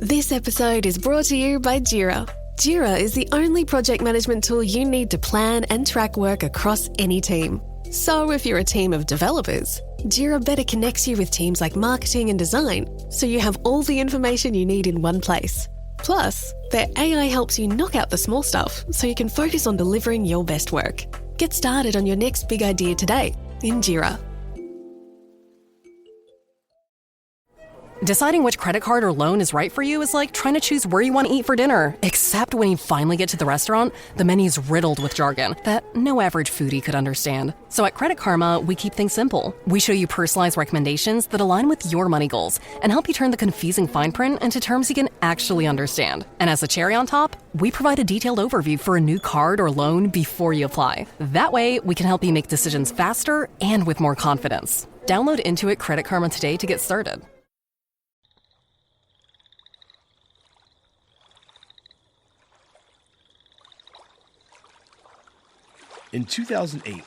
This episode is brought to you by Jira. Jira is the only project management tool you need to plan and track work across any team. So if you're a team of developers, Jira better connects you with teams like marketing and design, so you have all the information you need in one place. Plus, their AI helps you knock out the small stuff so you can focus on delivering your best work. Get started on your next big idea today in Jira. Deciding which credit card or loan is right for you is like trying to choose where you want to eat for dinner. Except when you finally get to the restaurant, the menu's riddled with jargon that no average foodie could understand. So at Credit Karma, we keep things simple. We show you personalized recommendations that align with your money goals and help you turn the confusing fine print into terms you can actually understand. And as a cherry on top, we provide a detailed overview for a new card or loan before you apply. That way, we can help you make decisions faster and with more confidence. Download Intuit Credit Karma today to get started. In 2008,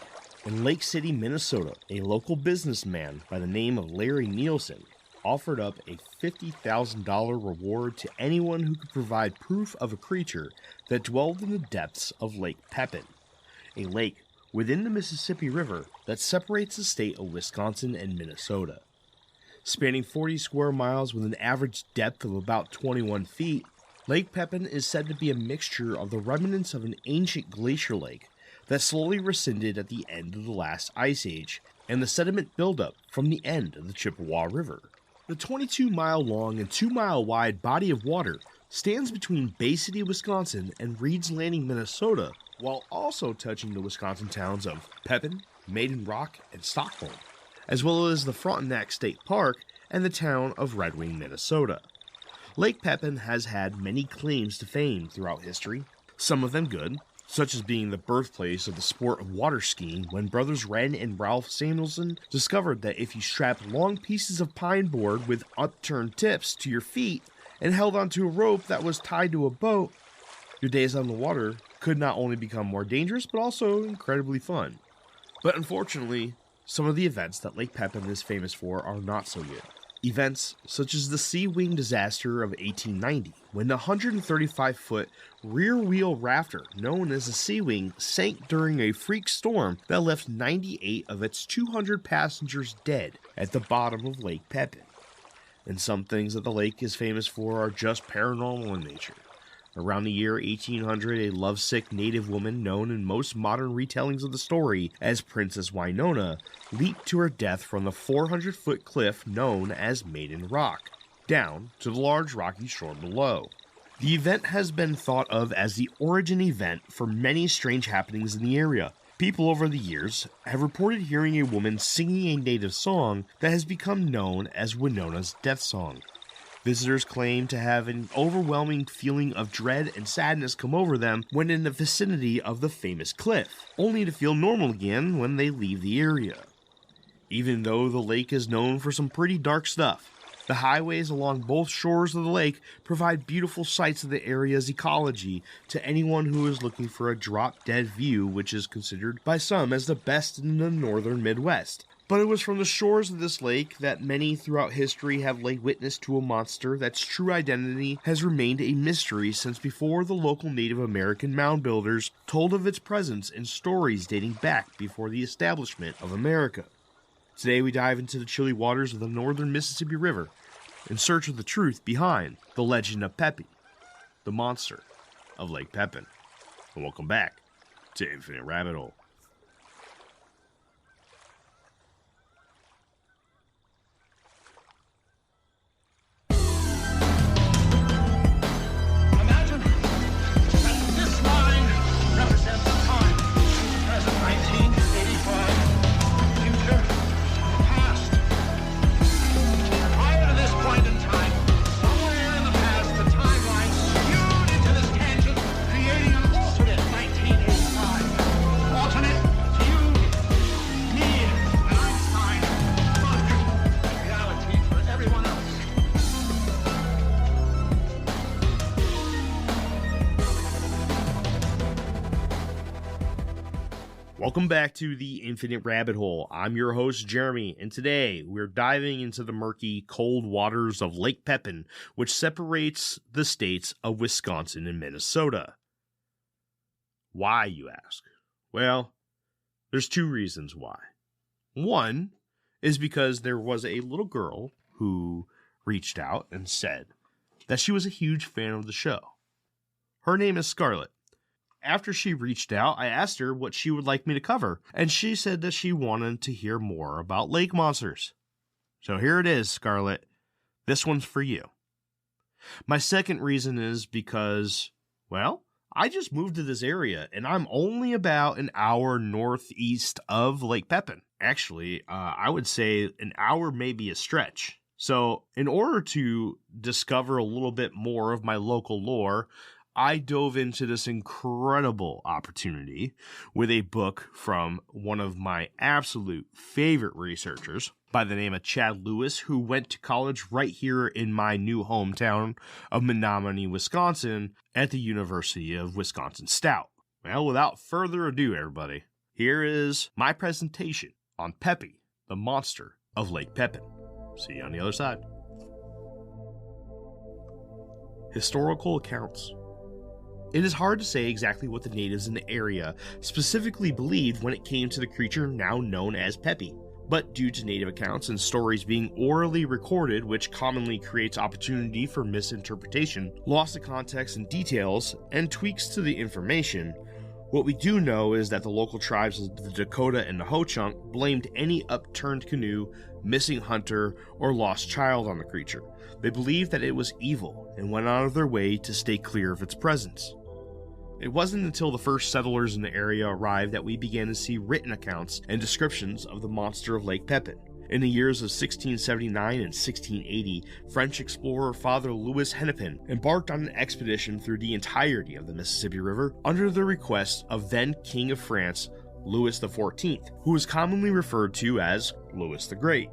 in Lake City, Minnesota, a local businessman by the name of Larry Nielsen offered up a $50,000 reward to anyone who could provide proof of a creature that dwelled in the depths of Lake Pepin, a lake within the Mississippi River that separates the state of Wisconsin and Minnesota. Spanning 40 square miles with an average depth of about 21 feet, Lake Pepin is said to be a mixture of the remnants of an ancient glacier lake that slowly rescinded at the end of the last ice age, and the sediment buildup from the end of the Chippewa River. The 22-mile-long and 2-mile-wide body of water stands between Bay City, Wisconsin and Reed's Landing, Minnesota, while also touching the Wisconsin towns of Pepin, Maiden Rock, and Stockholm, as well as the Frontenac State Park and the town of Red Wing, Minnesota. Lake Pepin has had many claims to fame throughout history, some of them good, such as being the birthplace of the sport of water skiing when brothers Ren and Ralph Samuelson discovered that if you strapped long pieces of pine board with upturned tips to your feet and held onto a rope that was tied to a boat, your days on the water could not only become more dangerous but also incredibly fun. But unfortunately, some of the events that Lake Pepin is famous for are not so good. Events such as the Sea Wing disaster of 1890, when the 135-foot rear-wheel rafter known as the Sea Wing sank during a freak storm that left 98 of its 200 passengers dead at the bottom of Lake Pepin. And some things that the lake is famous for are just paranormal in nature. Around the year 1800, a lovesick native woman known in most modern retellings of the story as Princess Winona leaped to her death from the 400-foot cliff known as Maiden Rock, down to the large rocky shore below. The event has been thought of as the origin event for many strange happenings in the area. People over the years have reported hearing a woman singing a native song that has become known as Winona's Death Song. Visitors claim to have an overwhelming feeling of dread and sadness come over them when in the vicinity of the famous cliff, only to feel normal again when they leave the area. Even though the lake is known for some pretty dark stuff, the highways along both shores of the lake provide beautiful sights of the area's ecology to anyone who is looking for a drop-dead view, which is considered by some as the best in the northern Midwest. But it was from the shores of this lake that many throughout history have laid witness to a monster that's true identity has remained a mystery since before the local Native American mound builders told of its presence in stories dating back before the establishment of America. Today we dive into the chilly waters of the northern Mississippi River in search of the truth behind the legend of Pepie, the monster of Lake Pepin. And welcome back to Infinite Rabbit Hole. Alternate Welcome back to the Infinite Rabbit Hole. I'm your host, Jeremy, and today we're diving into the murky, cold waters of Lake Pepin, which separates the states of Wisconsin and Minnesota. Why, you ask? Well, there's two reasons why. One is because there was a little girl who reached out and said that she was a huge fan of the show. Her name is Scarlett. After she reached out, I asked her what she would like me to cover, and she said that she wanted to hear more about lake monsters. So here it is, Scarlett. This one's for you. My second reason is because, well, I just moved to this area, and I'm only about an hour northeast of Lake Pepin. Actually, I would say an hour may be a stretch. So in order to discover a little bit more of my local lore, I dove into this incredible opportunity with a book from one of my absolute favorite researchers by the name of Chad Lewis, who went to college right here in my new hometown of Menominee, Wisconsin, at the University of Wisconsin-Stout. Well, without further ado, everybody, here is my presentation on Pepie, the monster of Lake Pepin. See you on the other side. Historical accounts. It is hard to say exactly what the natives in the area specifically believed when it came to the creature now known as Pepie, but due to native accounts and stories being orally recorded, which commonly creates opportunity for misinterpretation, loss of context and details, and tweaks to the information, what we do know is that the local tribes of the Dakota and the Ho-Chunk blamed any upturned canoe, missing hunter, or lost child on the creature. They believed that it was evil and went out of their way to stay clear of its presence. It wasn't until the first settlers in the area arrived that we began to see written accounts and descriptions of the monster of Lake Pepin. In the years of 1679 and 1680, French explorer Father Louis Hennepin embarked on an expedition through the entirety of the Mississippi River under the request of then King of France, Louis XIV, who was commonly referred to as Louis the Great.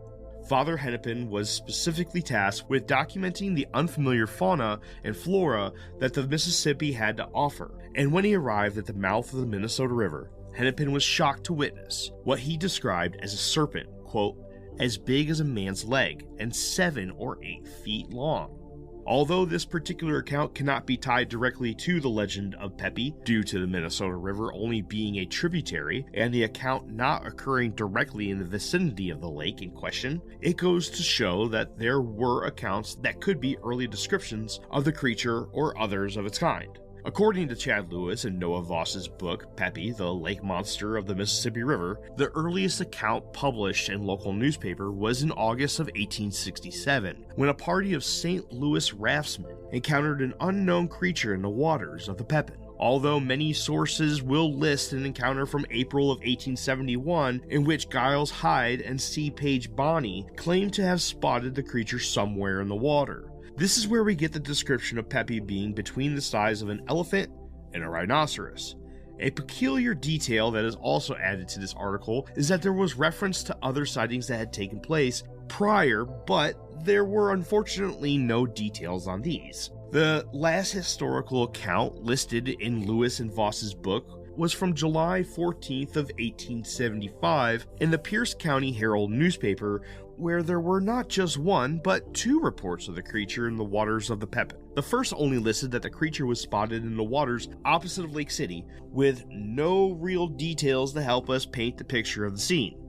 Father Hennepin was specifically tasked with documenting the unfamiliar fauna and flora that the Mississippi had to offer, and when he arrived at the mouth of the Minnesota River, Hennepin was shocked to witness what he described as a serpent, quote, as big as a man's leg and 7 or 8 feet long. Although this particular account cannot be tied directly to the legend of Pepie due to the Minnesota River only being a tributary and the account not occurring directly in the vicinity of the lake in question, it goes to show that there were accounts that could be early descriptions of the creature or others of its kind. According to Chad Lewis and Noah Voss's book, Pepie, the Lake Monster of the Mississippi River, the earliest account published in local newspaper was in August of 1867, when a party of St. Louis raftsmen encountered an unknown creature in the waters of the Pepin. Although many sources will list an encounter from April of 1871 in which Giles Hyde and C. Page Bonney claimed to have spotted the creature somewhere in the water. This is where we get the description of Pepie being between the size of an elephant and a rhinoceros. A peculiar detail that is also added to this article is that there was reference to other sightings that had taken place prior, but there were unfortunately no details on these. The last historical account listed in Lewis and Voss's book was from July 14th of 1875 in the Pierce County Herald newspaper, where there were not just one, but 2 reports of the creature in the waters of the Pepin. The first only listed that the creature was spotted in the waters opposite of Lake City, with no real details to help us paint the picture of the scene.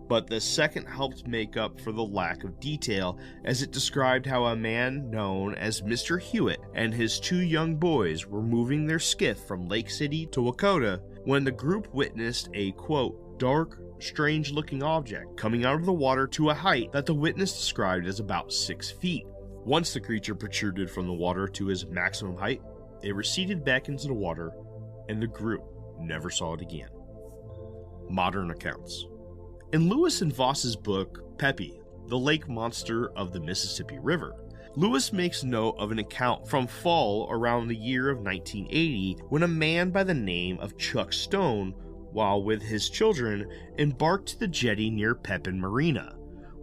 But the second helped make up for the lack of detail, as it described how a man known as Mr. Hewitt and his 2 young boys were moving their skiff from Lake City to Wakota when the group witnessed a, quote, dark, strange-looking object coming out of the water to a height that the witness described as about 6 feet. Once the creature protruded from the water to its maximum height, it receded back into the water, and the group never saw it again. Modern accounts. In Lewis and Voss's book, Pepie, the Lake Monster of the Mississippi River, Lewis makes note of an account from fall around the year of 1980 when a man by the name of Chuck Stone, while with his children, embarked to the jetty near Pepin Marina,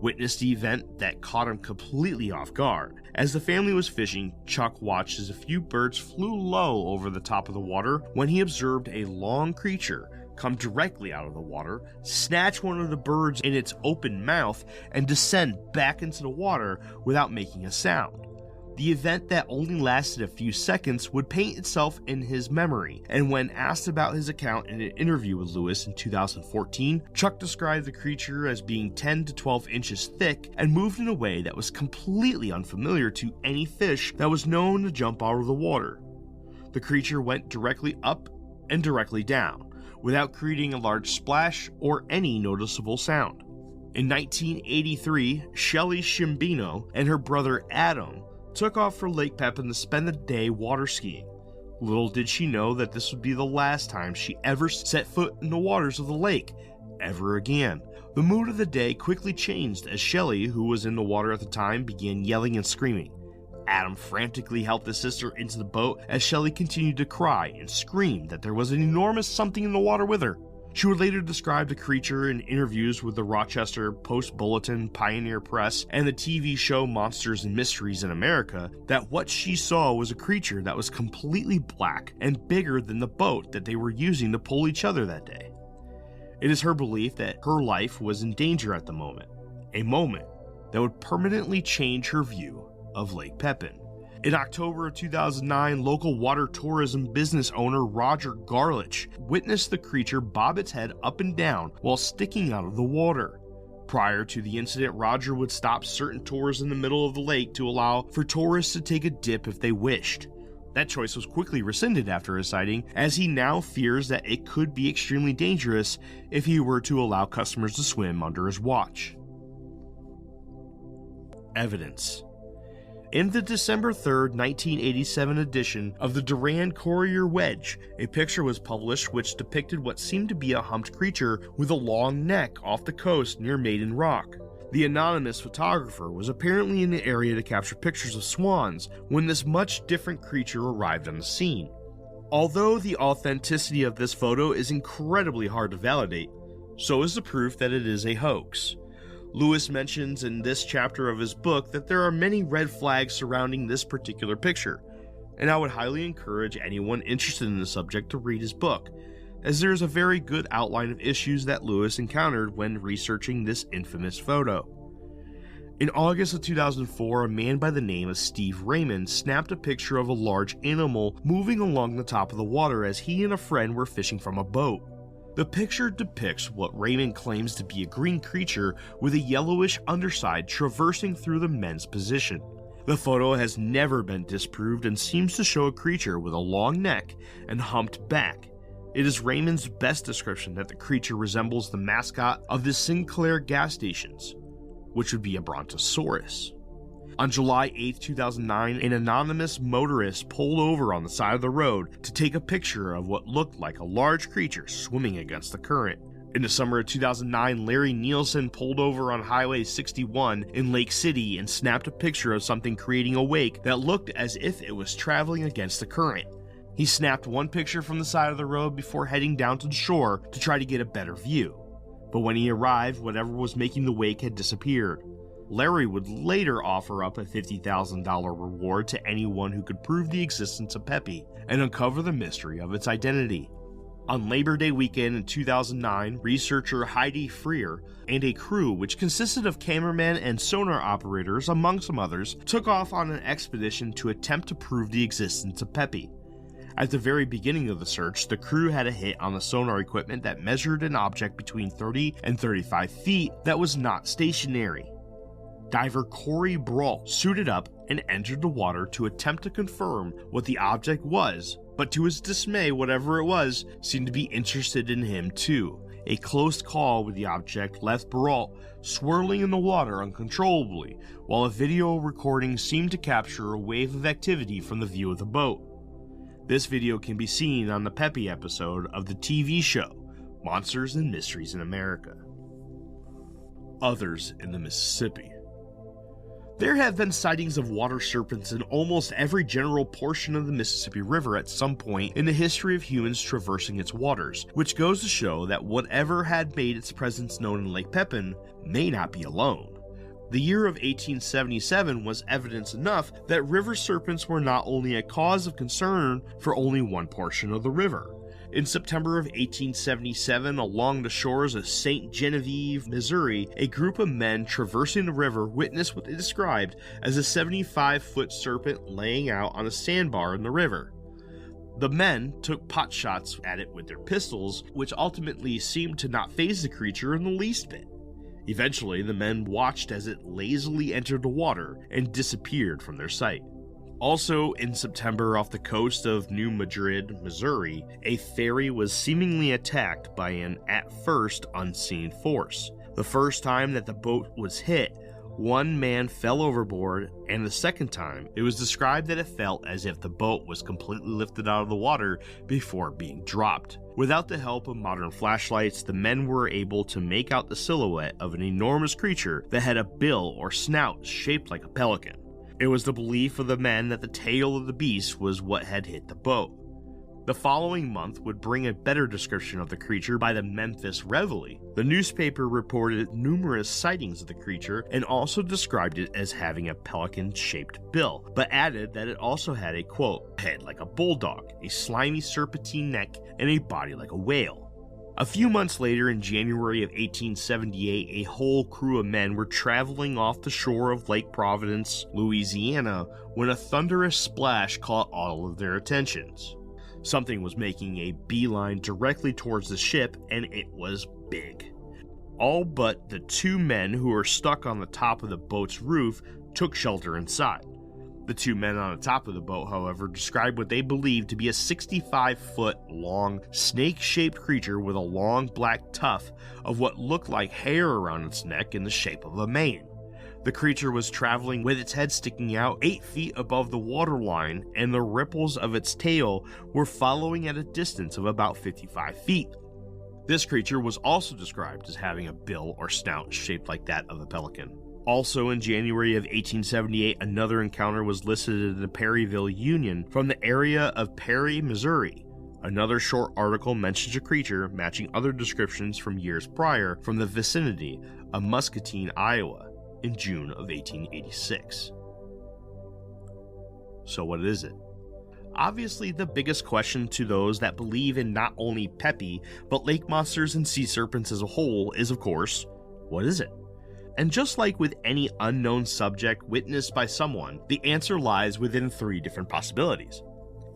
witnessed the event that caught him completely off guard. As the family was fishing, Chuck watched as a few birds flew low over the top of the water when he observed a long creature come directly out of the water, snatch one of the birds in its open mouth, and descend back into the water without making a sound. The event that only lasted a few seconds would paint itself in his memory, and when asked about his account in an interview with Lewis in 2014, Chuck described the creature as being 10 to 12 inches thick and moved in a way that was completely unfamiliar to any fish that was known to jump out of the water. The creature went directly up and directly down, without creating a large splash or any noticeable sound. In 1983, Shelley Shimbino and her brother Adam took off for Lake Pepin to spend the day water skiing. Little did she know that this would be the last time she ever set foot in the waters of the lake, ever again. The mood of the day quickly changed as Shelley, who was in the water at the time, began yelling and screaming. Adam frantically helped his sister into the boat as Shelley continued to cry and scream that there was an enormous something in the water with her. She would later describe the creature in interviews with the Rochester Post-Bulletin, Pioneer Press, and the TV show Monsters and Mysteries in America that what she saw was a creature that was completely black and bigger than the boat that they were using to pull each other that day. It is her belief that her life was in danger at the moment, a moment that would permanently change her view of Lake Pepin. In October of 2009, local water tourism business owner Roger Garlich witnessed the creature bob its head up and down while sticking out of the water. Prior to the incident, Roger would stop certain tours in the middle of the lake to allow for tourists to take a dip if they wished. That choice was quickly rescinded after his sighting, as he now fears that it could be extremely dangerous if he were to allow customers to swim under his watch. Evidence. In the December 3, 1987 edition of the Durand Courier Wedge, a picture was published which depicted what seemed to be a humped creature with a long neck off the coast near Maiden Rock. The anonymous photographer was apparently in the area to capture pictures of swans when this much different creature arrived on the scene. Although the authenticity of this photo is incredibly hard to validate, so is the proof that it is a hoax. Lewis mentions in this chapter of his book that there are many red flags surrounding this particular picture, and I would highly encourage anyone interested in the subject to read his book, as there is a very good outline of issues that Lewis encountered when researching this infamous photo. In August of 2004, a man by the name of Steve Raymond snapped a picture of a large animal moving along the top of the water as he and a friend were fishing from a boat. The picture depicts what Raymond claims to be a green creature with a yellowish underside traversing through the men's position. The photo has never been disproved and seems to show a creature with a long neck and humped back. It is Raymond's best description that the creature resembles the mascot of the Sinclair gas stations, which would be a brontosaurus. On July 8, 2009, an anonymous motorist pulled over on the side of the road to take a picture of what looked like a large creature swimming against the current. In the summer of 2009, Larry Nielsen pulled over on Highway 61 in Lake City and snapped a picture of something creating a wake that looked as if it was traveling against the current. He snapped one picture from the side of the road before heading down to the shore to try to get a better view. But when he arrived, whatever was making the wake had disappeared. Larry would later offer up a $50,000 reward to anyone who could prove the existence of Pepie and uncover the mystery of its identity. On Labor Day weekend in 2009, researcher Heidi Freer and a crew which consisted of cameramen and sonar operators, among some others, took off on an expedition to attempt to prove the existence of Pepie. At the very beginning of the search, the crew had a hit on the sonar equipment that measured an object between 30 and 35 feet that was not stationary. Diver Corey Brault suited up and entered the water to attempt to confirm what the object was, but to his dismay, whatever it was seemed to be interested in him too. A close call with the object left Brault swirling in the water uncontrollably, while a video recording seemed to capture a wave of activity from the view of the boat. This video can be seen on the Pepie episode of the TV show Monsters and Mysteries in America. Others in the Mississippi. There have been sightings of water serpents in almost every general portion of the Mississippi River at some point in the history of humans traversing its waters, which goes to show that whatever had made its presence known in Lake Pepin may not be alone. The year of 1877 was evidence enough that river serpents were not only a cause of concern for only one portion of the river. In September of 1877, along the shores of St. Genevieve, Missouri, a group of men traversing the river witnessed what they described as a 75-foot serpent laying out on a sandbar in the river. The men took pot shots at it with their pistols, which ultimately seemed to not faze the creature in the least bit. Eventually, the men watched as it lazily entered the water and disappeared from their sight. Also, in September, off the coast of New Madrid, Missouri, a ferry was seemingly attacked by an, at first, unseen force. The first time that the boat was hit, one man fell overboard, and the second time, it was described that it felt as if the boat was completely lifted out of the water before being dropped. Without the help of modern flashlights, the men were able to make out the silhouette of an enormous creature that had a bill or snout shaped like a pelican. It was the belief of the men that the tail of the beast was what had hit the boat. The following month would bring a better description of the creature by the Memphis Reveille. The newspaper reported numerous sightings of the creature and also described it as having a pelican-shaped bill, but added that it also had a, quote, head like a bulldog, a slimy serpentine neck, and a body like a whale. A few months later, in January of 1878, a whole crew of men were traveling off the shore of Lake Providence, Louisiana, when a thunderous splash caught all of their attentions. Something was making a beeline directly towards the ship, and it was big. All but the two men who were stuck on the top of the boat's roof took shelter inside. The two men on the top of the boat, however, described what they believed to be a 65-foot long, snake-shaped creature with a long black tuft of what looked like hair around its neck in the shape of a mane. The creature was traveling with its head sticking out 8 feet above the waterline, and the ripples of its tail were following at a distance of about 55 feet. This creature was also described as having a bill or snout shaped like that of a pelican. Also in January of 1878, another encounter was listed in the Perryville Union from the area of Perry, Missouri. Another short article mentions a creature matching other descriptions from years prior from the vicinity of Muscatine, Iowa, in June of 1886. So what is it? Obviously, the biggest question to those that believe in not only Pepie, but lake monsters and sea serpents as a whole is, of course, what is it? And just like with any unknown subject witnessed by someone, the answer lies within 3 different possibilities.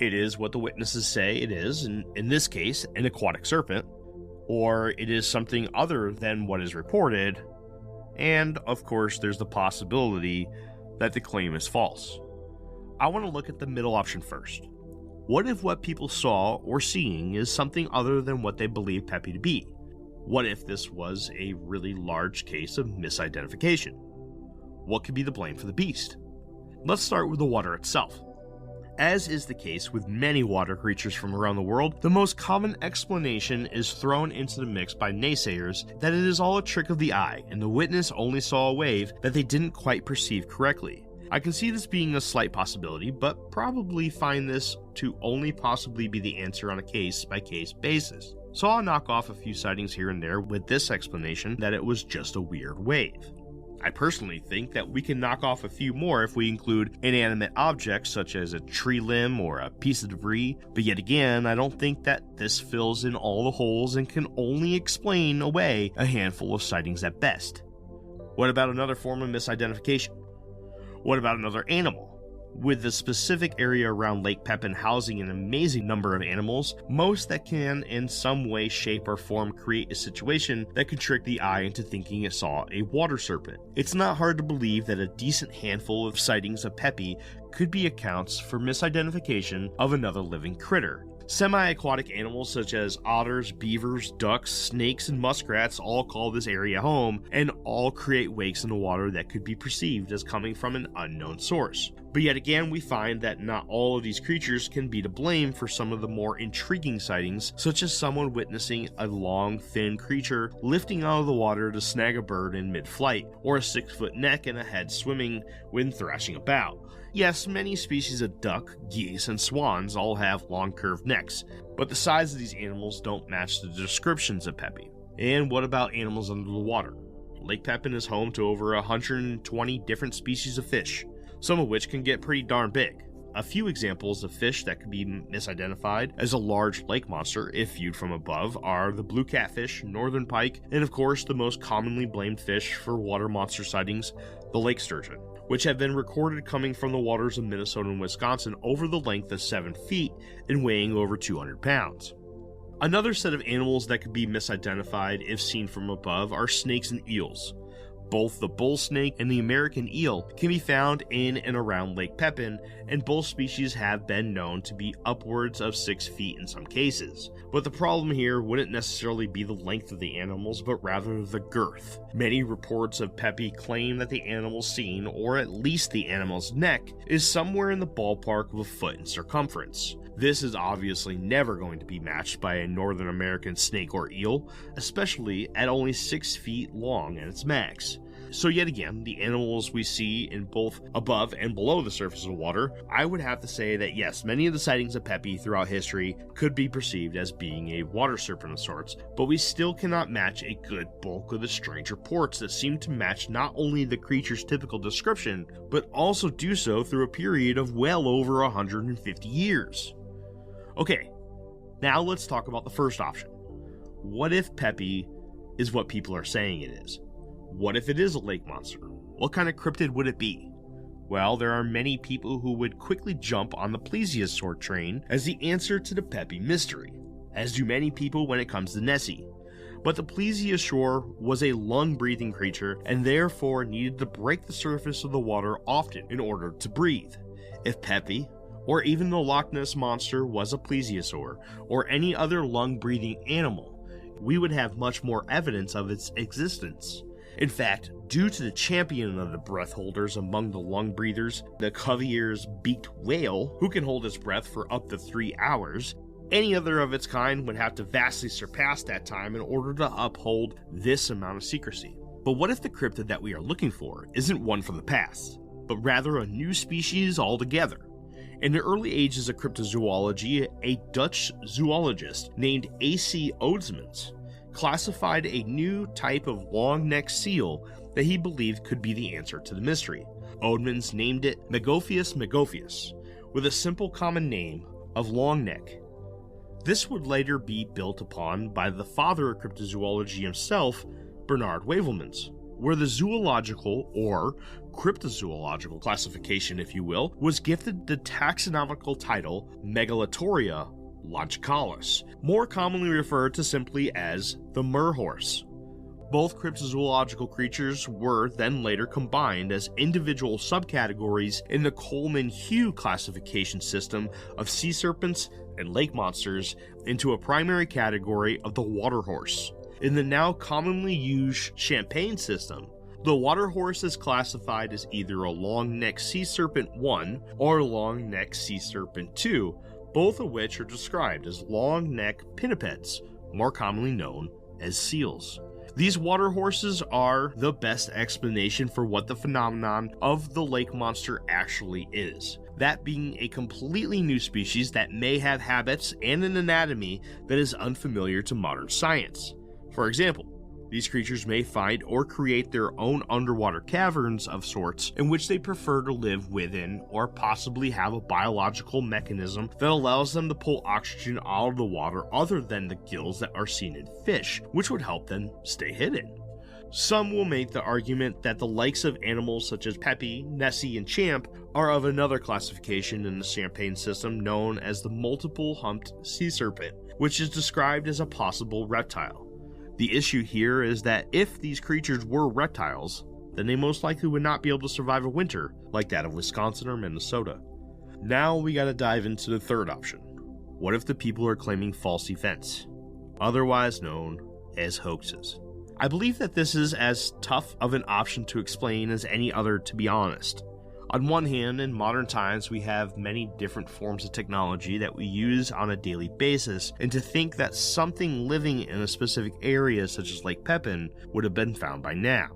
It is what the witnesses say it is, in this case, an aquatic serpent, or it is something other than what is reported, and of course there's the possibility that the claim is false. I want to look at the middle option first. What if what people saw or seeing is something other than what they believe Pepie to be? What if this was a really large case of misidentification? What could be the blame for the beast? Let's start with the water itself. As is the case with many water creatures from around the world, the most common explanation is thrown into the mix by naysayers that it is all a trick of the eye and the witness only saw a wave that they didn't quite perceive correctly. I can see this being a slight possibility, but probably find this to only possibly be the answer on a case-by-case basis. So I'll knock off a few sightings here and there with this explanation that it was just a weird wave. I personally think that we can knock off a few more if we include inanimate objects such as a tree limb or a piece of debris, but yet again, I don't think that this fills in all the holes and can only explain away a handful of sightings at best. What about another form of misidentification? What about another animal? With the specific area around Lake Pepin housing an amazing number of animals, most that can in some way, shape, or form create a situation that could trick the eye into thinking it saw a water serpent. It's not hard to believe that a decent handful of sightings of Pepie could be accounts for misidentification of another living critter. Semi-aquatic animals such as otters, beavers, ducks, snakes, and muskrats all call this area home, and all create wakes in the water that could be perceived as coming from an unknown source. But yet again, we find that not all of these creatures can be to blame for some of the more intriguing sightings, such as someone witnessing a long, thin creature lifting out of the water to snag a bird in mid-flight, or a 6-foot neck and a head swimming when thrashing about. Yes, many species of duck, geese, and swans all have long curved necks, but the size of these animals don't match the descriptions of Pepie. And what about animals under the water? Lake Pepin is home to over 120 different species of fish, some of which can get pretty darn big. A few examples of fish that could be misidentified as a large lake monster if viewed from above are the blue catfish, northern pike, and of course the most commonly blamed fish for water monster sightings, the lake sturgeon, which have been recorded coming from the waters of Minnesota and Wisconsin over the length of 7 feet and weighing over 200 pounds. Another set of animals that could be misidentified if seen from above are snakes and eels. Both the bull snake and the American eel can be found in and around Lake Pepin, and both species have been known to be upwards of 6 feet in some cases. But the problem here wouldn't necessarily be the length of the animals, but rather the girth. Many reports of Pepie claim that the animal seen, or at least the animal's neck, is somewhere in the ballpark of a foot in circumference. This is obviously never going to be matched by a Northern American snake or eel, especially at only 6 feet long at its max. So yet again, the animals we see in both above and below the surface of the water, I would have to say that yes, many of the sightings of Pepie throughout history could be perceived as being a water serpent of sorts, but we still cannot match a good bulk of the strange reports that seem to match not only the creature's typical description, but also do so through a period of well over 150 years. Okay, now let's talk about the first option. What if Pepie is what people are saying it is? What if it is a lake monster? What kind of cryptid would it be? Well, there are many people who would quickly jump on the plesiosaur train as the answer to the Pepie mystery, as do many people when it comes to Nessie. But the plesiosaur was a lung-breathing creature and therefore needed to break the surface of the water often in order to breathe. If Pepie, or even the Loch Ness monster, was a plesiosaur, or any other lung-breathing animal, we would have much more evidence of its existence. In fact, due to the champion of the breath holders among the lung breathers, the Cuvier's beaked whale, who can hold its breath for up to 3 hours, any other of its kind would have to vastly surpass that time in order to uphold this amount of secrecy. But what if the cryptid that we are looking for isn't one from the past, but rather a new species altogether? In the early ages of cryptozoology, a Dutch zoologist named A.C. Oudemans classified a new type of long-necked seal that he believed could be the answer to the mystery. Oudemans named it Megophius megophius, with a simple common name of long neck. This would later be built upon by the father of cryptozoology himself, Bernard Wavelmans, where the zoological or cryptozoological classification, if you will, was gifted the taxonomical title Megalatoria logicalis, more commonly referred to simply as the merhorse. Both cryptozoological creatures were then later combined as individual subcategories in the Coleman-Hugh classification system of sea serpents and lake monsters into a primary category of the water horse. In the now commonly used Champagne system, the water horse is classified as either a long-necked sea serpent 1 or long-necked sea serpent 2, both of which are described as long-necked pinnipeds, more commonly known as seals. These water horses are the best explanation for what the phenomenon of the lake monster actually is, that being a completely new species that may have habits and an anatomy that is unfamiliar to modern science. For example, these creatures may find or create their own underwater caverns of sorts in which they prefer to live within, or possibly have a biological mechanism that allows them to pull oxygen out of the water other than the gills that are seen in fish, which would help them stay hidden. Some will make the argument that the likes of animals such as Pepie, Nessie, and Champ are of another classification in the Champagne system known as the multiple-humped sea serpent, which is described as a possible reptile. The issue here is that if these creatures were reptiles, then they most likely would not be able to survive a winter like that of Wisconsin or Minnesota. Now we gotta dive into the third option. What if the people are claiming false events, otherwise known as hoaxes? I believe that this is as tough of an option to explain as any other, to be honest. On one hand, in modern times, we have many different forms of technology that we use on a daily basis, and to think that something living in a specific area such as Lake Pepin would have been found by now.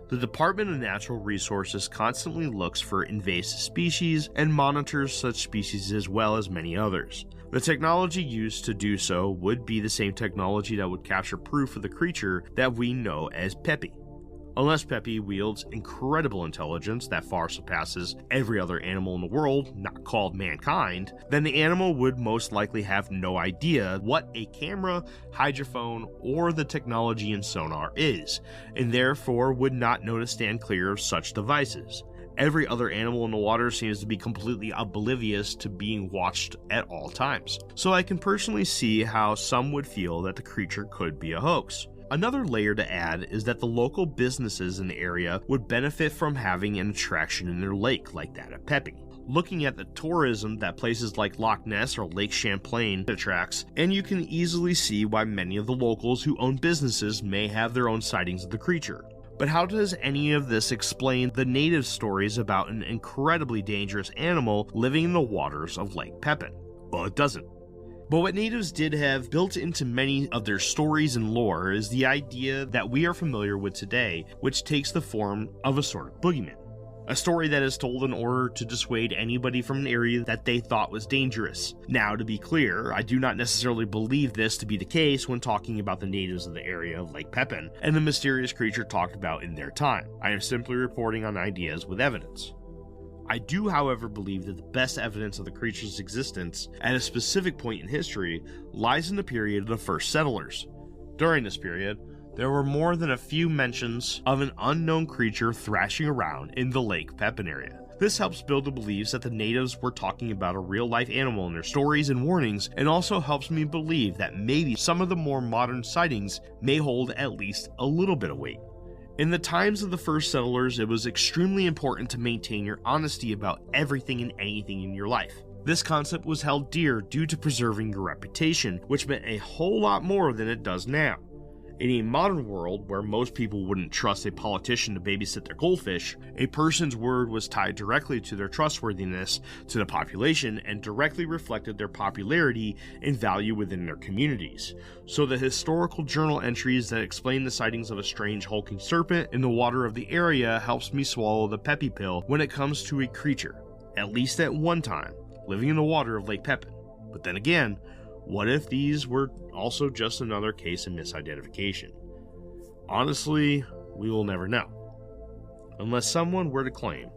The Department of Natural Resources constantly looks for invasive species and monitors such species as well as many others. The technology used to do so would be the same technology that would capture proof of the creature that we know as Pepie. Unless Pepie wields incredible intelligence that far surpasses every other animal in the world not called mankind, then the animal would most likely have no idea what a camera, hydrophone, or the technology in sonar is, and therefore would know to stand clear of such devices. Every other animal in the water seems to be completely oblivious to being watched at all times, so I can personally see how some would feel that the creature could be a hoax. Another layer to add is that the local businesses in the area would benefit from having an attraction in their lake like that at Pepie. Looking at the tourism that places like Loch Ness or Lake Champlain attracts, and you can easily see why many of the locals who own businesses may have their own sightings of the creature. But how does any of this explain the native stories about an incredibly dangerous animal living in the waters of Lake Pepin? Well, it doesn't. But what natives did have built into many of their stories and lore is the idea that we are familiar with today, which takes the form of a sort of boogeyman. A story that is told in order to dissuade anybody from an area that they thought was dangerous. Now, to be clear, I do not necessarily believe this to be the case when talking about the natives of the area of Lake Pepin and the mysterious creature talked about in their time. I am simply reporting on ideas with evidence. I do, however, believe that the best evidence of the creature's existence at a specific point in history lies in the period of the first settlers. During this period, there were more than a few mentions of an unknown creature thrashing around in the Lake Pepin area. This helps build the beliefs that the natives were talking about a real-life animal in their stories and warnings, and also helps me believe that maybe some of the more modern sightings may hold at least a little bit of weight. In the times of the first settlers, it was extremely important to maintain your honesty about everything and anything in your life. This concept was held dear due to preserving your reputation, which meant a whole lot more than it does now. In a modern world where most people wouldn't trust a politician to babysit their goldfish, a person's word was tied directly to their trustworthiness to the population and directly reflected their popularity and value within their communities. So the historical journal entries that explain the sightings of a strange hulking serpent in the water of the area helps me swallow the Pepie pill when it comes to a creature, at least at one time, living in the water of Lake Pepin. But then again, what if these were also just another case of misidentification? Honestly, we will never know. Unless someone were to claim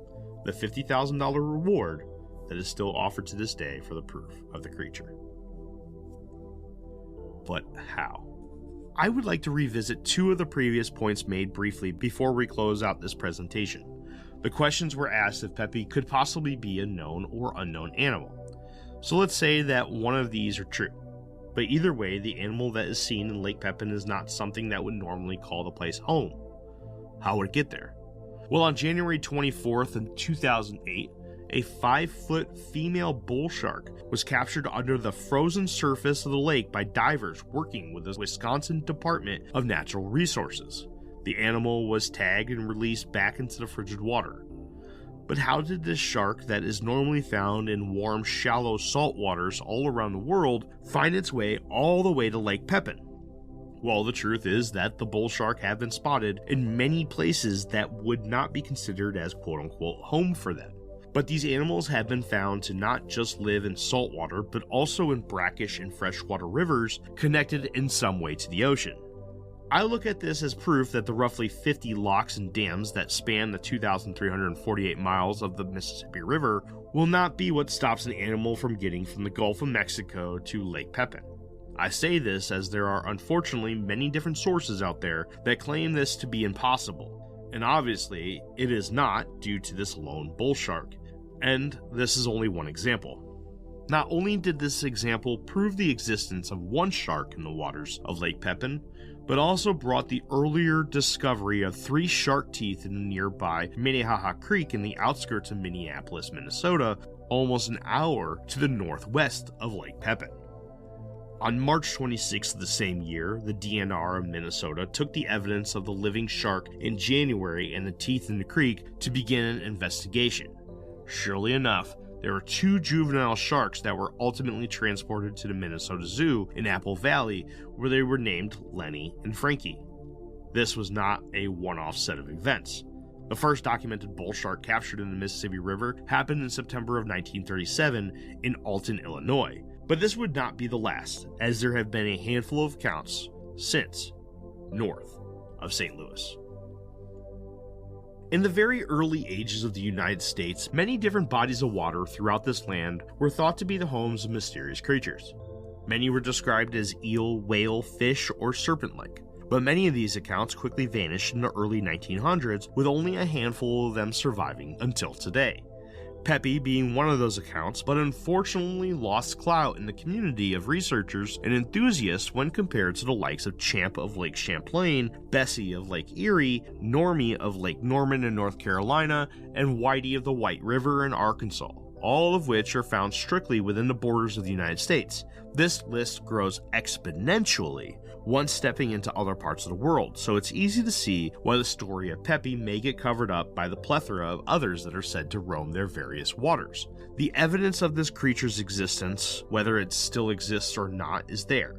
the $50,000 reward that is still offered to this day for the proof of the creature. But how? I would like to revisit two of the previous points made briefly before we close out this presentation. The questions were asked if Pepie could possibly be a known or unknown animal. So let's say that one of these are true. But either way, the animal that is seen in Lake Pepin is not something that would normally call the place home. How would it get there? Well, on January 24th in 2008, a 5-foot female bull shark was captured under the frozen surface of the lake by divers working with the Wisconsin Department of Natural Resources. The animal was tagged and released back into the frigid water. But how did this shark that is normally found in warm, shallow salt waters all around the world find its way all the way to Lake Pepin? Well, the truth is that the bull shark have been spotted in many places that would not be considered as quote-unquote home for them. But these animals have been found to not just live in salt water, but also in brackish and freshwater rivers connected in some way to the ocean. I look at this as proof that the roughly 50 locks and dams that span the 2,348 miles of the Mississippi River will not be what stops an animal from getting from the Gulf of Mexico to Lake Pepin. I say this as there are unfortunately many different sources out there that claim this to be impossible, and obviously it is not due to this lone bull shark, and this is only one example. Not only did this example prove the existence of one shark in the waters of Lake Pepin, but also brought the earlier discovery of 3 shark teeth in the nearby Minnehaha Creek in the outskirts of Minneapolis, Minnesota, almost an hour to the northwest of Lake Pepin. On March 26th of the same year, the DNR of Minnesota took the evidence of the living shark in January and the teeth in the creek to begin an investigation. Surely enough, there were 2 juvenile sharks that were ultimately transported to the Minnesota Zoo in Apple Valley, where they were named Lenny and Frankie. This was not a one-off set of events. The first documented bull shark captured in the Mississippi River happened in September of 1937 in Alton, Illinois. But this would not be the last, as there have been a handful of accounts since north of St. Louis. In the very early ages of the United States, many different bodies of water throughout this land were thought to be the homes of mysterious creatures. Many were described as eel, whale, fish, or serpent-like, but many of these accounts quickly vanished in the early 1900s, with only a handful of them surviving until today. Pepie being one of those accounts, but unfortunately lost clout in the community of researchers and enthusiasts when compared to the likes of Champ of Lake Champlain, Bessie of Lake Erie, Normie of Lake Norman in North Carolina, and Whitey of the White River in Arkansas, all of which are found strictly within the borders of the United States. This list grows exponentially once stepping into other parts of the world, so it's easy to see why the story of Pepie may get covered up by the plethora of others that are said to roam their various waters. The evidence of this creature's existence, whether it still exists or not, is there.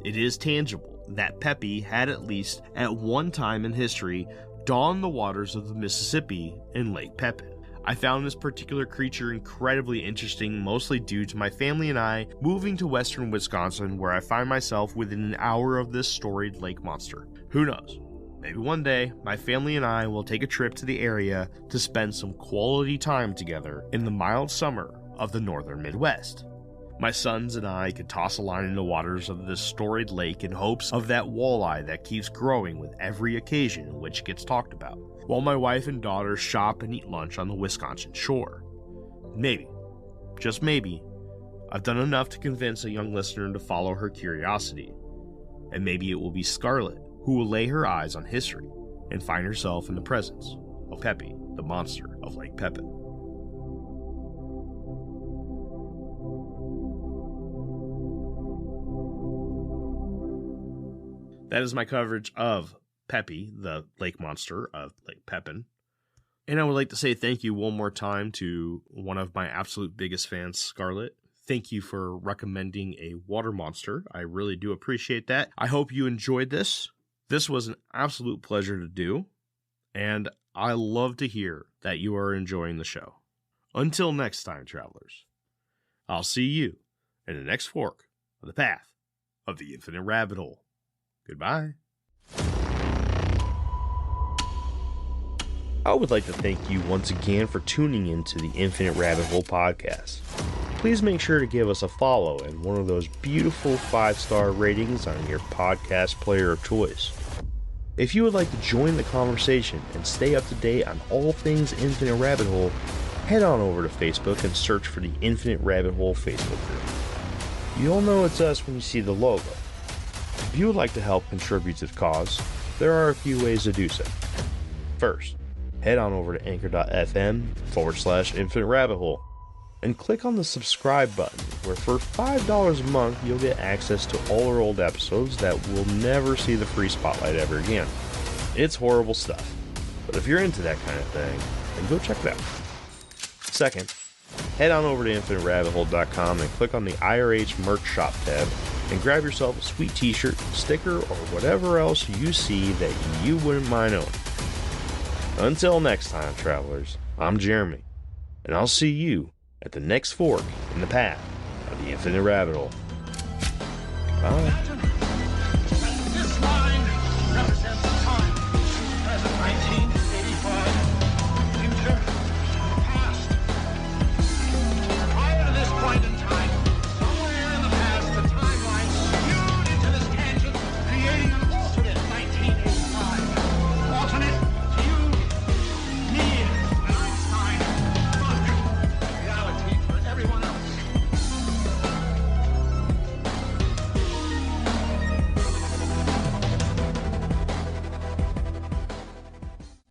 It is tangible that Pepie had, at least at one time in history, dawned the waters of the Mississippi and Lake Pepin. I found this particular creature incredibly interesting, mostly due to my family and I moving to western Wisconsin, where I find myself within an hour of this storied lake monster. Who knows? Maybe one day, my family and I will take a trip to the area to spend some quality time together in the mild summer of the northern Midwest. My sons and I could toss a line in the waters of this storied lake in hopes of that walleye that keeps growing with every occasion in which it gets talked about, while my wife and daughter shop and eat lunch on the Wisconsin shore. Maybe, just maybe, I've done enough to convince a young listener to follow her curiosity, and maybe it will be Scarlett who will lay her eyes on history and find herself in the presence of Pepie, the monster of Lake Pepin. That is my coverage of Pepie, the lake monster of Lake Pepin. And I would like to say thank you one more time to one of my absolute biggest fans, Scarlett. Thank you for recommending a water monster. I really do appreciate that. I hope you enjoyed this. This was an absolute pleasure to do, and I love to hear that you are enjoying the show. Until next time, travelers, I'll see you in the next fork of the path of the infinite rabbit hole. Goodbye. I would like to thank you once again for tuning into the Infinite Rabbit Hole podcast. Please make sure to give us a follow and one of those beautiful 5-star ratings on your podcast player of choice. If you would like to join the conversation and stay up to date on all things Infinite Rabbit Hole, head on over to Facebook and search for the Infinite Rabbit Hole Facebook group. You'll know it's us when you see the logo. If you would like to help contribute to the cause, there are a few ways to do so. First, head on over to anchor.fm/Infinite Rabbit Hole and click on the subscribe button, where for $5 a month you'll get access to all our old episodes that will never see the free spotlight ever again. It's horrible stuff, but if you're into that kind of thing, then go check it out. Second, head on over to InfiniteRabbitHole.com and click on the IRH merch shop tab and grab yourself a sweet t-shirt, sticker, or whatever else you see that you wouldn't mind owning. Until next time, travelers, I'm Jeremy, and I'll see you at the next fork in the path of the Infinite Rabbit Hole. Bye.